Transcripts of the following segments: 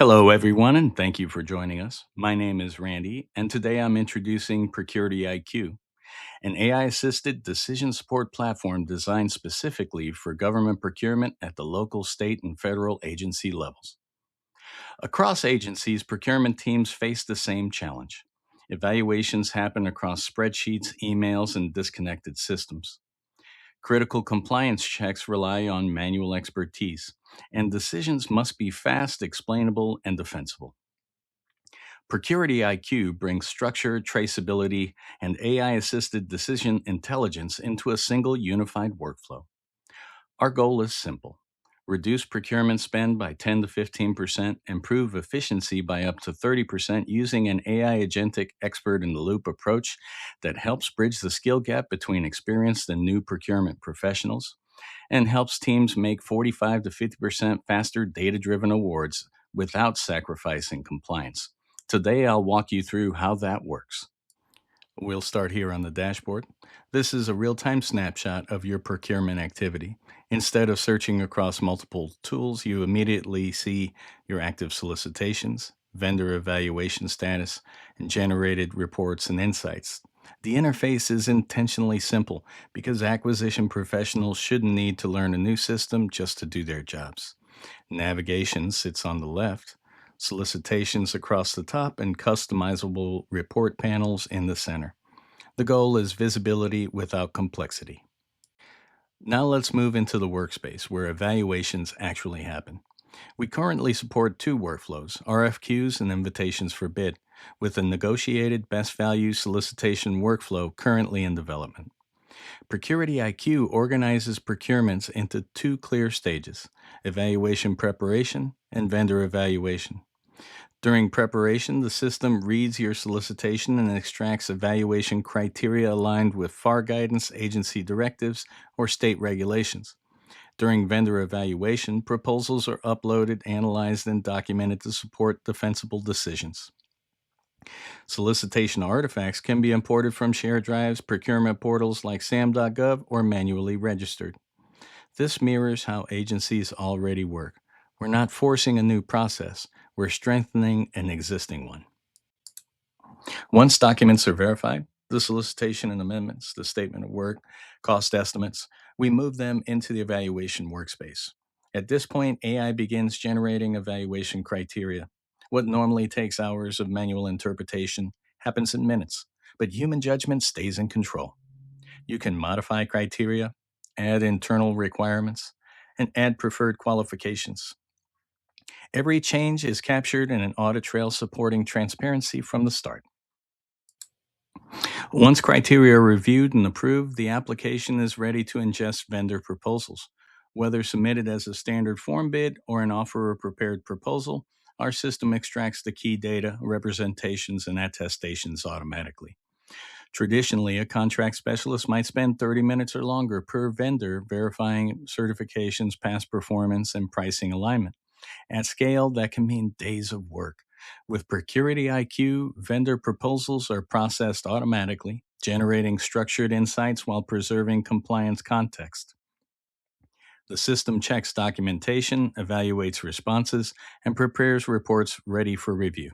Hello, everyone, and thank you for joining us. My name is Randy, and today I'm introducing ProcurityIQ, an AI assisted decision support platform designed specifically for government procurement at the local, state, and federal agency levels. Across agencies, procurement teams face the same challenge. Evaluations happen across spreadsheets, emails, and disconnected systems. Critical compliance checks rely on manual expertise, and decisions must be fast, explainable, and defensible. Procurity IQ brings structure, traceability, and AI assisted decision intelligence into a single unified workflow. Our goal is simple: reduce procurement spend by 10 to 15%, improve efficiency by up to 30% using an AI agentic expert in the loop approach that helps bridge the skill gap between experienced and new procurement professionals, and helps teams make 45 to 50% faster data driven awards without sacrificing compliance. Today, I'll walk you through how that works. We'll start here on the dashboard. This is a real time snapshot of your procurement activity. Instead of searching across multiple tools, you immediately see your active solicitations, vendor evaluation status, and generated reports and insights. The interface is intentionally simple because acquisition professionals shouldn't need to learn a new system just to do their jobs. Navigation sits on the left, solicitations across the top, and customizable report panels in the center. The goal is visibility without complexity. Now let's move into the workspace where evaluations actually happen. We currently support two workflows: RFQs and invitations for bid, with a negotiated best value solicitation workflow currently in development. Procurity IQ organizes procurements into two clear stages: evaluation preparation and vendor evaluation. During preparation, the system reads your solicitation and extracts evaluation criteria aligned with FAR guidance, agency directives, or state regulations. During vendor evaluation, proposals are uploaded, analyzed, and documented to support defensible decisions. Solicitation artifacts can be imported from shared drives, procurement portals like sam.gov, or manually registered. This mirrors how agencies already work. We're not forcing a new process, we're strengthening an existing one. Once documents are verified, the solicitation and amendments, the statement of work, cost estimates, we move them into the evaluation workspace. At this point, AI begins generating evaluation criteria. What normally takes hours of manual interpretation happens in minutes, but human judgment stays in control. You can modify criteria, add internal requirements, and add preferred qualifications. Every change is captured in an audit trail supporting transparency from the start. Once criteria are reviewed and approved, the application is ready to ingest vendor proposals. Whether submitted as a standard form bid or an offer or prepared proposal, our system extracts the key data, representations, and attestations automatically. Traditionally, a contract specialist might spend 30 minutes or longer per vendor verifying certifications, past performance, and pricing alignment. At scale, that can mean days of work. With Procurity IQ, vendor proposals are processed automatically, generating structured insights while preserving compliance context. The system checks documentation, evaluates responses, and prepares reports ready for review.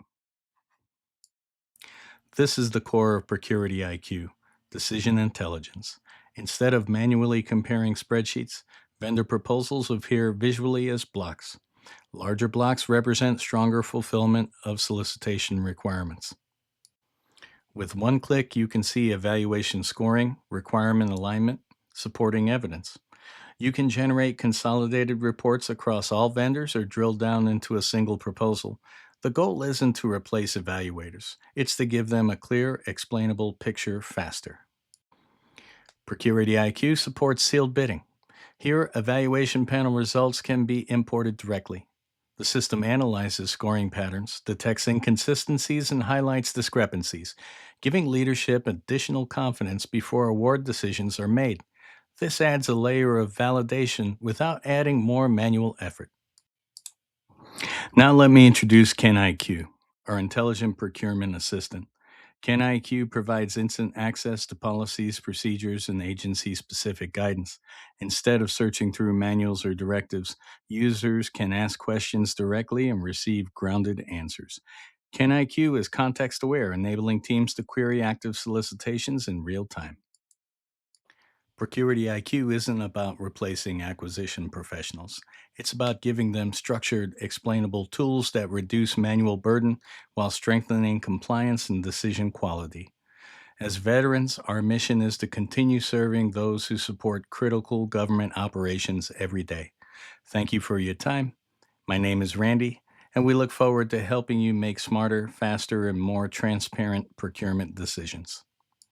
This is the core of Procurity IQ, decision intelligence. Instead of manually comparing spreadsheets, vendor proposals appear visually as blocks. Larger blocks represent stronger fulfillment of solicitation requirements. With one click, you can see evaluation scoring, requirement alignment, supporting evidence. You can generate consolidated reports across all vendors or drill down into a single proposal. The goal isn't to replace evaluators, it's to give them a clear, explainable picture faster. Procurity IQ supports sealed bidding. Here, evaluation panel results can be imported directly. The system analyzes scoring patterns, detects inconsistencies, and highlights discrepancies, giving leadership additional confidence before award decisions are made. This adds a layer of validation without adding more manual effort. Now let me introduce Ken IQ, our intelligent procurement assistant. CanIQ provides instant access to policies, procedures, and agency specific guidance. Instead of searching through manuals or directives, users can ask questions directly and receive grounded answers. CanIQ is context aware, enabling teams to query active solicitations in real time. ProcurityIQ isn't about replacing acquisition professionals. It's about giving them structured, explainable tools that reduce manual burden while strengthening compliance and decision quality. As veterans, our mission is to continue serving those who support critical government operations every day. Thank you for your time. My name is Randy, and we look forward to helping you make smarter, faster, and more transparent procurement decisions.